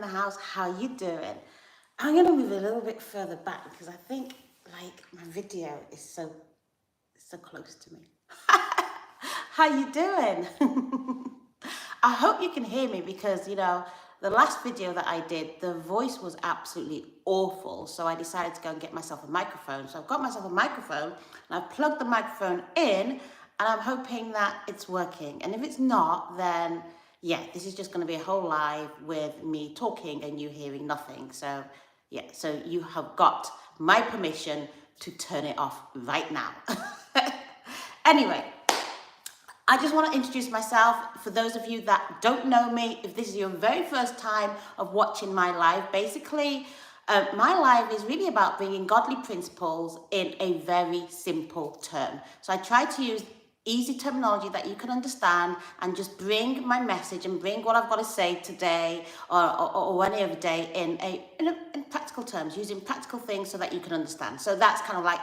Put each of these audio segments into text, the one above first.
the house. How you doing? I'm gonna move a little bit further back because I think like my video is so close to me. How you doing? I hope you can hear me because the last video that I did, the voice was absolutely awful. So I decided to go and get myself a microphone. So I've got myself a microphone and I've plugged the microphone in and I'm hoping that it's working. And if it's not, then yeah, this is just going to be a whole live with me talking and you hearing nothing. So yeah, so you have got my permission to turn it off right now. Anyway, I just want to introduce myself for those of you that don't know me. If this is your very first time of watching my live, basically, my live is really about bringing godly principles in a very simple term. So I try to use easy terminology that you can understand and just bring my message and bring what I've got to say today or any other day in practical terms, using practical things so that you can understand. So that's kind of like,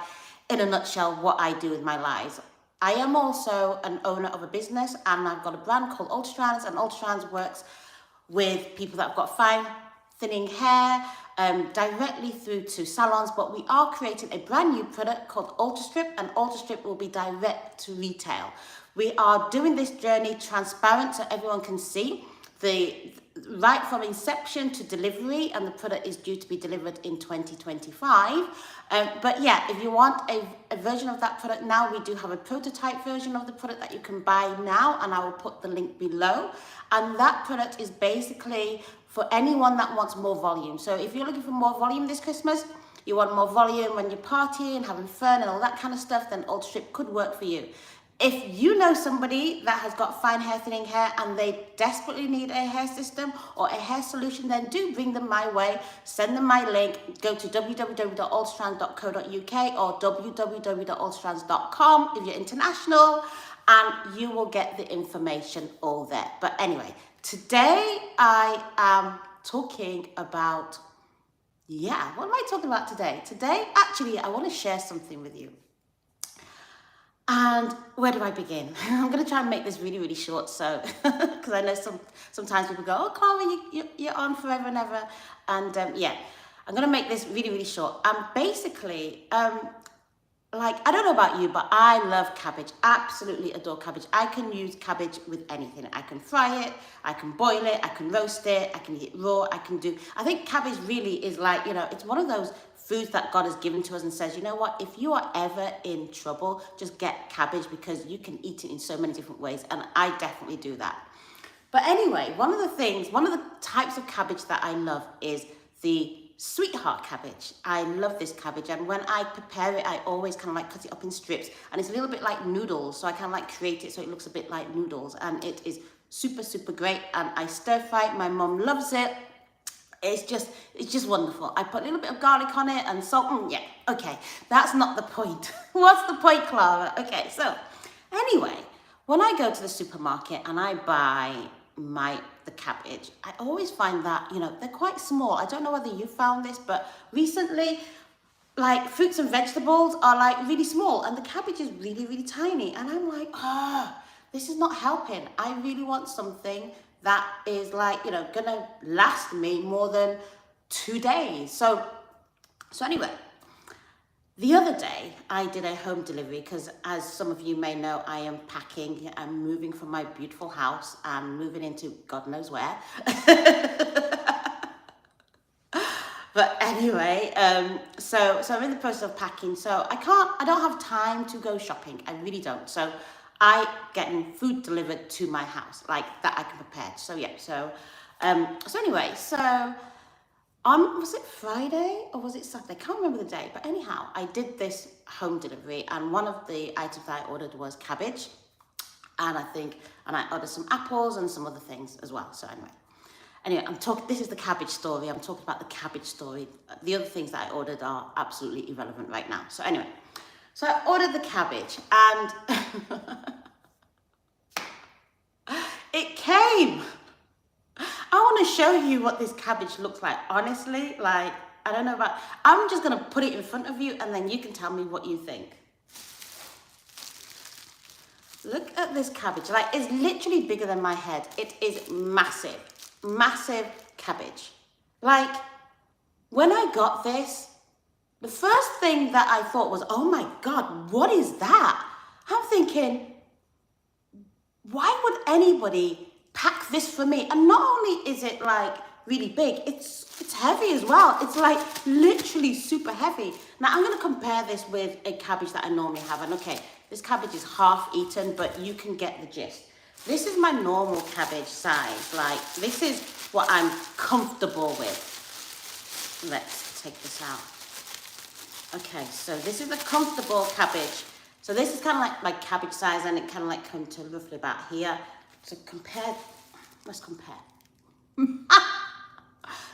in a nutshell, what I do with my lives. I am also an owner of a business and I've got a brand called UltraStrip, and UltraStrip works with people that have got fine, thinning hair, directly through to salons, but we are creating a brand new product called UltraStrip, and UltraStrip will be direct to retail. We are doing this journey transparent so everyone can see right from inception to delivery, and the product is due to be delivered in 2025. But yeah, if you want a version of that product now, we do have a prototype version of the product that you can buy now, and I will put the link below. And that product is basically for anyone that wants more volume. So if you're looking for more volume this Christmas, you want more volume when you're partying, having fun and all that kind of stuff, then UltraStrip could work for you. If you know somebody that has got fine hair, thinning hair, and they desperately need a hair system or a hair solution, then do bring them my way. Send them my link. Go to www.ultrastrip.co.uk or www.ultrastrip.com if you're international, and you will get the information all there. But anyway, today I am talking about, what am I talking about today? Today, actually, I want to share something with you. And where do I begin? I'm going to try and make this really, really short, so because I know sometimes people go, oh, Clara, you're on forever and ever. And yeah, I'm going to make this really, really short. And basically, like, I don't know about you, but I love cabbage. Absolutely adore cabbage. I can use cabbage with anything. I can fry it, I can boil it, I can roast it, I can eat it raw, I think cabbage really is like, it's one of those foods that God has given to us and says, you know what, if you are ever in trouble, just get cabbage because you can eat it in so many different ways. And I definitely do that. But anyway, one of the types of cabbage that I love is the sweetheart cabbage. I love this cabbage, and when I prepare it, I always kind of like cut it up in strips, and it's a little bit like noodles, so I kind of like create it so it looks a bit like noodles, and it is super, super great. And I stir fry it. My mom loves it. It's just wonderful. I put a little bit of garlic on it and salt. Yeah, okay, that's not the point. What's the point, Clara? Okay, so anyway, when I go to the supermarket and I buy the cabbage, I always find that, they're quite small. I don't know whether you found this, but recently, like, fruits and vegetables are like really small and the cabbage is really, really tiny. And I'm like, this is not helping. I really want something that is like, gonna last me more than 2 days. So anyway, the other day I did a home delivery because, as some of you may know, I am packing and moving from my beautiful house and moving into God knows where. But anyway, so I'm in the process of packing. So I don't have time to go shopping. I really don't. So I getting food delivered to my house, like that I can prepare. So yeah, so anyway, was it Friday or was it Saturday? I can't remember the day, but anyhow, I did this home delivery, and one of the items that I ordered was cabbage, and I ordered some apples and some other things as well. So anyway, this is the cabbage story. I'm talking about the cabbage story. The other things that I ordered are absolutely irrelevant right now. So anyway, so I ordered the cabbage and it came. I want to show you what this cabbage looks like. Honestly, like, I don't know I'm just going to put it in front of you and then you can tell me what you think. Look at this cabbage. Like, it's literally bigger than my head. It is massive, massive cabbage. Like, when I got this, the first thing that I thought was, oh my God, what is that? I'm thinking, why would anybody pack this for me? And not only is it like really big, it's heavy as well. It's like literally super heavy. Now I'm gonna compare this with a cabbage that I normally have. And okay, this cabbage is half eaten, but you can get the gist. This is my normal cabbage size. Like, this is what I'm comfortable with. Let's take this out. Okay, so this is a comfortable cabbage. So this is kind of like my cabbage size, and it kind of like comes to roughly about here. So let's compare.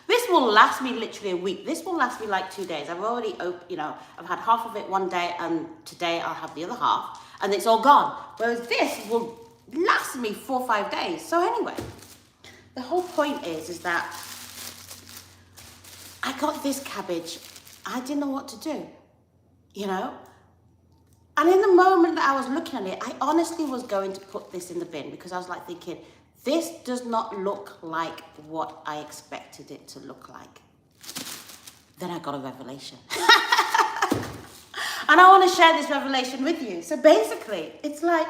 This will last me literally a week. This will last me like 2 days. I've already, I've had half of it one day, and today I'll have the other half, and it's all gone. Whereas this will last me 4 or 5 days. So anyway, the whole point is that I got this cabbage. I didn't know what to do, And in the moment that I was looking at it, I honestly was going to put this in the bin, because I was like thinking, this does not look like what I expected it to look like. Then I got a revelation. And I want to share this revelation with you. So basically, it's like,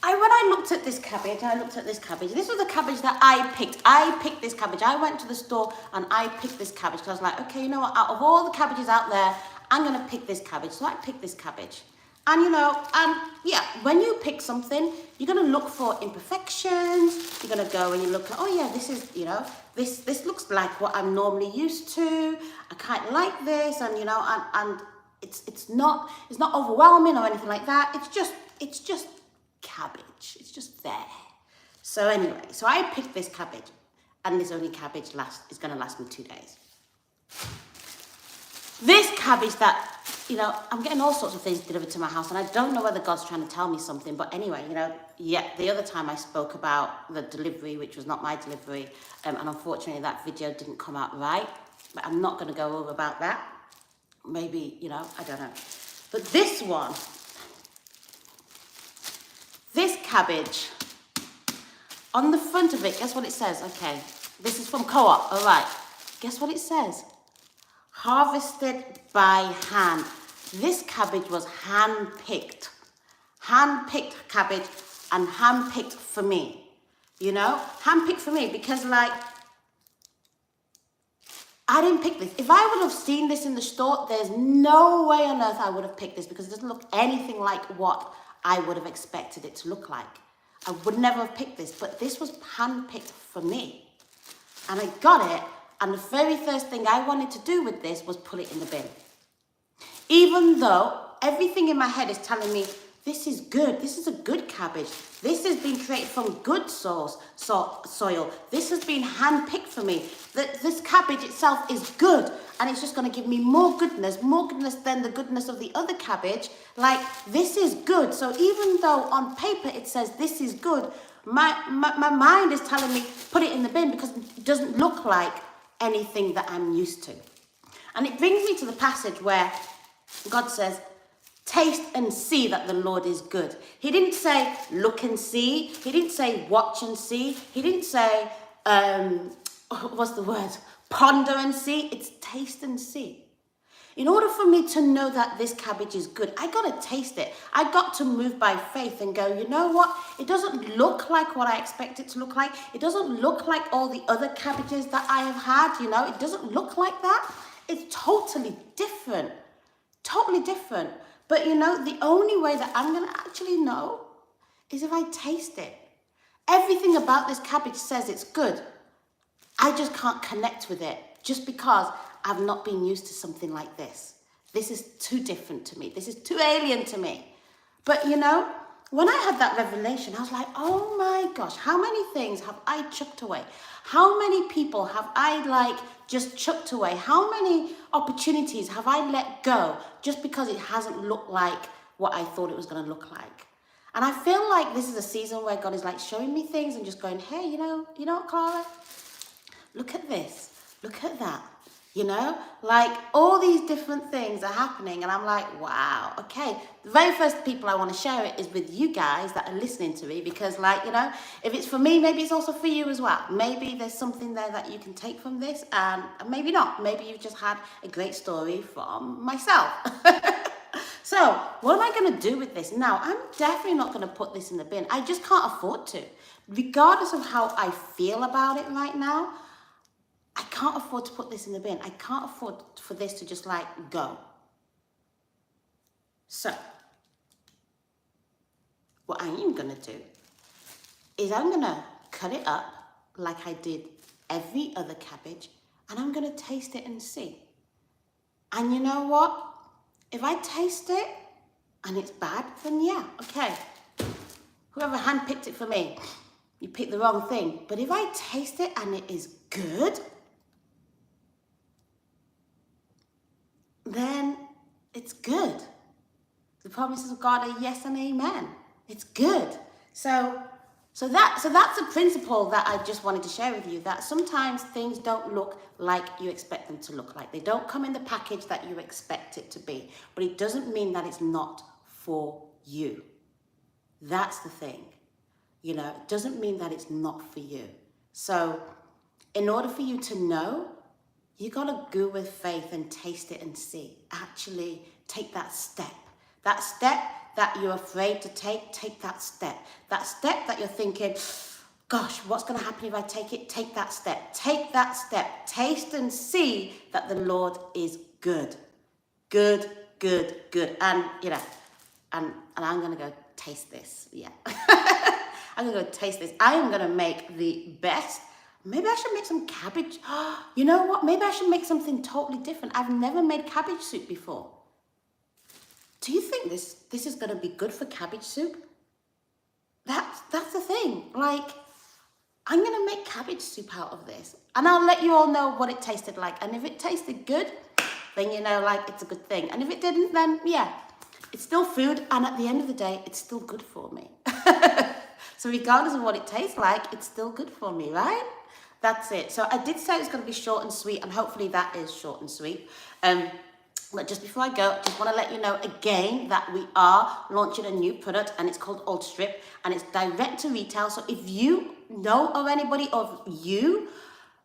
when I looked at this cabbage, this was the cabbage that I picked. I picked this cabbage. I went to the store and I picked this cabbage, because I was like, okay, you know what, out of all the cabbages out there, I'm going to pick this cabbage. So I picked this cabbage. And when you pick something, you're going to look for imperfections. You're going to go and you look at, oh yeah, this is, this looks like what I'm normally used to. I kind of like this, and and it's not overwhelming or anything like that. It's just cabbage. It's just there. So anyway, so I picked this cabbage, and this only cabbage is going to last me 2 days. This cabbage that, I'm getting all sorts of things delivered to my house, and I don't know whether God's trying to tell me something, but anyway, the other time I spoke about the delivery, which was not my delivery, and unfortunately that video didn't come out right, but I'm not going to go over about that. Maybe, I don't know. But this one, this cabbage, on the front of it, guess what it says? Okay, this is from Co-op, all right. Guess what it says? Harvested by hand. This cabbage was hand-picked. Hand-picked cabbage, and hand-picked for me. Hand-picked for me, because I didn't pick this. If I would have seen this in the store, there's no way on earth I would have picked this, because it doesn't look anything like what I would have expected it to look like. I would never have picked this, but this was hand-picked for me. And I got it, and the very first thing I wanted to do with this was put it in the bin. Even though everything in my head is telling me, this is good, this is a good cabbage, this has been created from good soil, this has been hand-picked for me, this cabbage itself is good, and it's just going to give me more goodness than the goodness of the other cabbage. Like, this is good. So even though on paper it says this is good, my mind is telling me put it in the bin, because it doesn't look like anything that I'm used to. And it brings me to the passage where God says, taste and see that the Lord is good. He didn't say look and see. He didn't say watch and see. He didn't say what's the word, ponder and see. It's taste and see. In order for me to know that this cabbage is good, I got to taste it. I got to move by faith and go, you know what? It doesn't look like what I expect it to look like. It doesn't look like all the other cabbages that I have had, It doesn't look like that. It's totally different. Totally different. But, the only way that I'm going to actually know is if I taste it. Everything about this cabbage says it's good. I just can't connect with it just because I've not been used to something like this. This is too different to me. This is too alien to me. But, when I had that revelation, I was like, oh my gosh, how many things have I chucked away? How many people have I just chucked away? How many opportunities have I let go just because it hasn't looked like what I thought it was going to look like? And I feel like this is a season where God is showing me things and just going, hey, you know what, Clara? Look at this. Look at that. You know, like all these different things are happening, and I'm like, wow, okay. The very first people I want to share it is with you guys that are listening to me, because, like, you know, if it's for me, maybe it's also for you as well. Maybe there's something there that you can take from this, and maybe not. Maybe you've just had a great story from myself. So, what am I going to do with this? Now, I'm definitely not going to put this in the bin. I just can't afford to. Regardless of how I feel about it right now, I can't afford to put this in the bin. I can't afford for this to just like go. So, what I am going to do is I'm going to cut it up like I did every other cabbage, and I'm going to taste it and see. And you know what? If I taste it and it's bad, then yeah, okay. Whoever handpicked it for me, you picked the wrong thing. But if I taste it and it is good, then it's good. The promises of God are yes and amen. It's good. So that's a principle that I just wanted to share with you, that sometimes things don't look like you expect them to look like. They don't come in the package that you expect it to be, but it doesn't mean that it's not for you. That's the thing. You know, it doesn't mean that it's not for you. So in order for you to know, you got to go with faith and taste it and see. Actually take that step. That step that you're afraid to take that step. That step that you're thinking, gosh, what's going to happen if I take it? Take that step. Take that step. Taste and see that the Lord is good. Good, good, good. And, you know, and I'm going to go taste this. Yeah. I'm going to go taste this. I am going to make the best. Maybe I should make some cabbage. You know what? Maybe I should make something totally different. I've never made cabbage soup before. Do you think this is going to be good for cabbage soup? That's the thing. Like, I'm going to make cabbage soup out of this. And I'll let you all know what it tasted like. And if it tasted good, then you know, like, it's a good thing. And if it didn't, then yeah, it's still food. And at the end of the day, it's still good for me. So regardless of what it tastes like, it's still good for me, right? That's it. So I did say it's going to be short and sweet, and hopefully that is short and sweet. But just before I go, I just want to let you know again that we are launching a new product, and it's called UltraStrip, and it's direct to retail. So if you know of anybody of you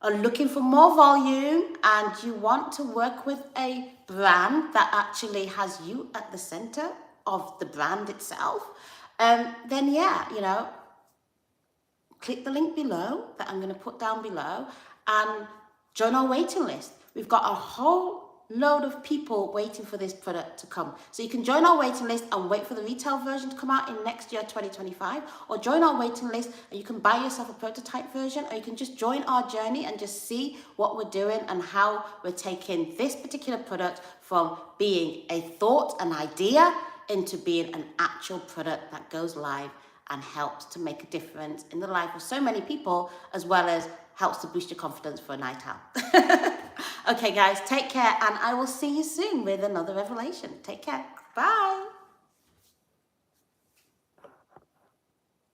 are looking for more volume and you want to work with a brand that actually has you at the center of the brand itself, then yeah, you know, click the link below that I'm going to put down below and join our waiting list. We've got a whole load of people waiting for this product to come. So you can join our waiting list and wait for the retail version to come out in next year, 2025, or join our waiting list and you can buy yourself a prototype version, or you can just join our journey and just see what we're doing and how we're taking this particular product from being a thought, an idea, into being an actual product that goes live and helps to make a difference in the life of so many people, as well as helps to boost your confidence for a night out. Okay, guys, take care, and I will see you soon with another revelation. Take care. Bye.